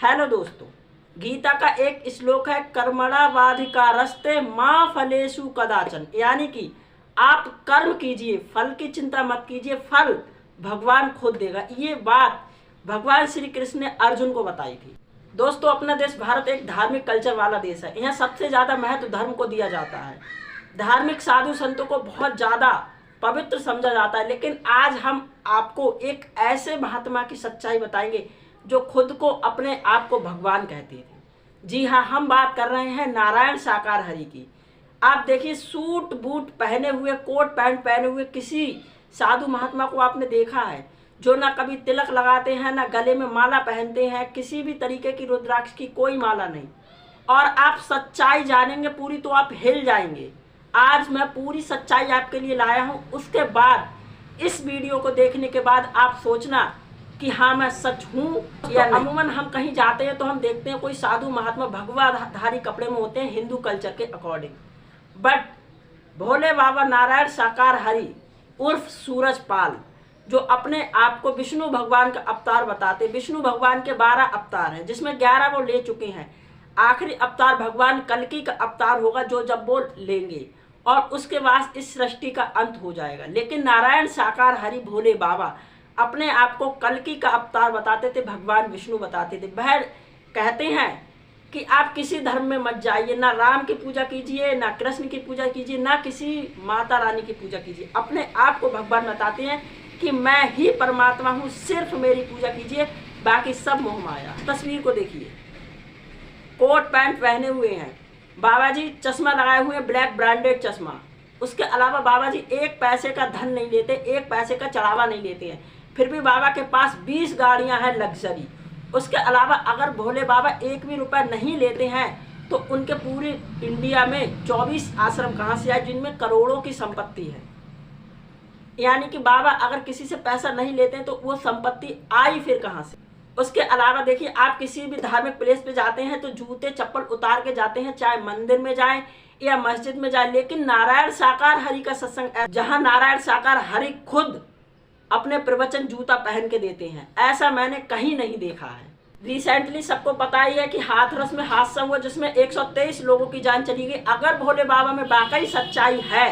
Hello दोस्तों, गीता का एक श्लोक है कर्मणावाधिकारस्ते माँ फलेषु कदाचन, यानी कि आप कर्म कीजिए, फल की चिंता मत कीजिए, फल भगवान खुद देगा। ये बात भगवान श्री कृष्ण ने अर्जुन को बताई थी। दोस्तों, अपना देश भारत एक धार्मिक कल्चर वाला देश है। यहाँ सबसे ज़्यादा महत्व धर्म को दिया जाता है। धार्मिक साधु संतों को बहुत ज़्यादा पवित्र समझा जाता है। लेकिन आज हम आपको एक ऐसे महात्मा की सच्चाई बताएंगे जो खुद को अपने आप को भगवान कहते थे। जी हाँ, हम बात कर रहे हैं नारायण साकार हरि की। आप देखिए, सूट बूट पहने हुए, कोट पैंट पहने हुए किसी साधु महात्मा को आपने देखा है जो ना कभी तिलक लगाते हैं, ना गले में माला पहनते हैं, किसी भी तरीके की रुद्राक्ष की कोई माला नहीं। और आप सच्चाई जानेंगे पूरी तो आप हिल जाएंगे। आज मैं पूरी सच्चाई आपके लिए लाया हूँ। उसके बाद इस वीडियो को देखने के बाद आप सोचना कि हाँ, मैं सच हूँ या नहीं। अमूमन हम कहीं जाते हैं तो हम देखते हैं कोई साधु महात्मा भगवाधारी कपड़े में होते हैं हिंदू कल्चर के अकॉर्डिंग। बट भोले बाबा नारायण साकार हरि उर्फ सूरज पाल, जो अपने आप को विष्णु भगवान का अवतार बताते, विष्णु भगवान के 12 अवतार हैं जिसमें 11 वो ले चुके हैं। आखिरी अवतार भगवान कल्कि का अवतार होगा जो जब वो लेंगे और उसके बाद इस सृष्टि का अंत हो जाएगा। लेकिन नारायण साकार हरि भोले बाबा अपने आप को कल्कि का अवतार बताते थे, भगवान विष्णु बताते थे। वह कहते हैं कि आप किसी धर्म में मत जाइए, ना राम की पूजा कीजिए, ना कृष्ण की पूजा कीजिए, ना किसी माता रानी की पूजा कीजिए। अपने आप को भगवान बताते हैं कि मैं ही परमात्मा हूँ, सिर्फ मेरी पूजा कीजिए, बाकी सब मोह माया। तस्वीर को देखिए, कोट पैंट पहने हुए हैं बाबा जी, चश्मा लगाए हुए हैं, ब्लैक ब्रांडेड चश्मा। उसके अलावा बाबा जी एक पैसे का धन नहीं लेते, एक पैसे का चढ़ावा नहीं लेते हैं। फिर भी बाबा के पास 20 गाड़ियां हैं लग्जरी। उसके अलावा अगर भोले बाबा एक भी रुपया नहीं लेते हैं तो उनके पूरे इंडिया में 24 आश्रम कहाँ से आए जिनमें करोड़ों की संपत्ति है। यानी कि बाबा अगर किसी से पैसा नहीं लेते हैं तो वो संपत्ति आई फिर कहाँ से। उसके अलावा देखिए, आप किसी भी धार्मिक प्लेस पे जाते हैं तो जूते चप्पल उतार के जाते हैं, चाहे मंदिर में जाएं या मस्जिद में जाएं। लेकिन नारायण साकार हरि का सत्संग, जहां नारायण साकार हरि खुद अपने प्रवचन जूता पहन के देते हैं, ऐसा मैंने कहीं नहीं देखा है। रिसेंटली सबको पता ही है कि हाथरस में हादसा हुआ जिसमें 123 लोगों की जान चली गई। अगर भोले बाबा में वाकई सच्चाई है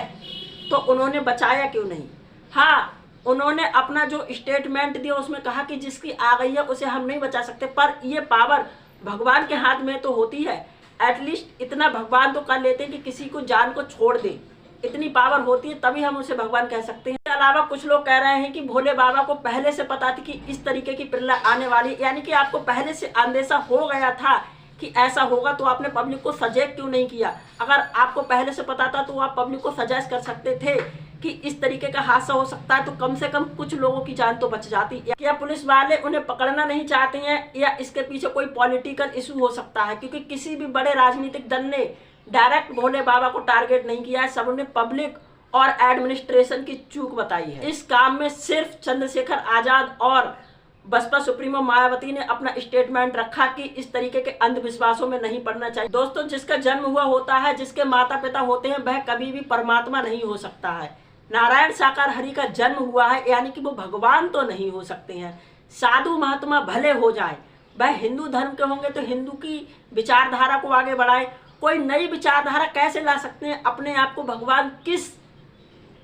तो उन्होंने बचाया क्यों नहीं? हाँ, उन्होंने अपना जो स्टेटमेंट दिया उसमें कहा कि जिसकी आ गई है उसे हम नहीं बचा सकते, पर ये पावर भगवान के हाथ में तो होती है। एटलीस्ट इतना भगवान तो कर लेते हैं कि किसी को जान को छोड़ दे, इतनी पावर होती है तभी हम उसे भगवान कह सकते हैं। इसके अलावा कुछ लोग कह रहे हैं कि भोले बाबा को पहले से पता थी कि इस तरीके की प्रलय आने वाली, यानी कि आपको पहले से अंदेशा हो गया था कि ऐसा होगा तो आपने पब्लिक को सजेस्ट क्यों नहीं किया? अगर आपको पहले से पता था तो आप पब्लिक को सजेस्ट कर सकते थे कि इस तरीके का हादसा हो सकता है, तो कम से कम कुछ लोगों की जान तो बच जाती। या पुलिस वाले उन्हें पकड़ना नहीं चाहते हैं, या इसके पीछे कोई पॉलिटिकल इशू हो सकता है, क्योंकि किसी भी बड़े राजनीतिक दल ने डायरेक्ट भोले बाबा को टारगेट नहीं किया है। सबने पब्लिक और एडमिनिस्ट्रेशन की चूक बताई है। इस काम में सिर्फ चंद्रशेखर आजाद और बसपा सुप्रीमो मायावती ने अपना स्टेटमेंट रखा कि इस तरीके के अंधविश्वासों में नहीं पड़ना चाहिए। दोस्तों, जिसका जन्म हुआ होता है, जिसके माता पिता होते हैं, वह कभी भी परमात्मा नहीं हो सकता है। नारायण साकार हरि का जन्म हुआ है, यानी कि वो भगवान तो नहीं हो सकते हैं। साधु महात्मा भले हो जाए, वह हिंदू धर्म के होंगे तो हिंदू की विचारधारा को आगे बढ़ाए। कोई नई विचारधारा कैसे ला सकते हैं? अपने आप को भगवान किस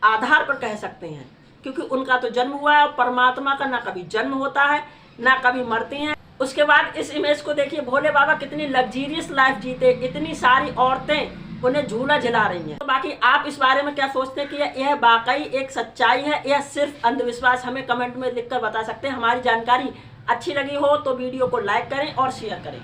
आधार पर कह सकते हैं? क्योंकि उनका तो जन्म हुआ है, परमात्मा का ना कभी जन्म होता है ना कभी मरते हैं। उसके बाद इस इमेज को देखिए, भोले बाबा कितनी लग्जरियस लाइफ जीते, इतनी सारी औरतें उन्हें झूला झिला रही हैं। तो बाकी आप इस बारे में क्या सोचते हैं कि यह वाकई एक सच्चाई है या सिर्फ अंधविश्वास? हमें कमेंट में लिखकर बता सकते हैं। हमारी जानकारी अच्छी लगी हो तो वीडियो को लाइक करें और शेयर करें।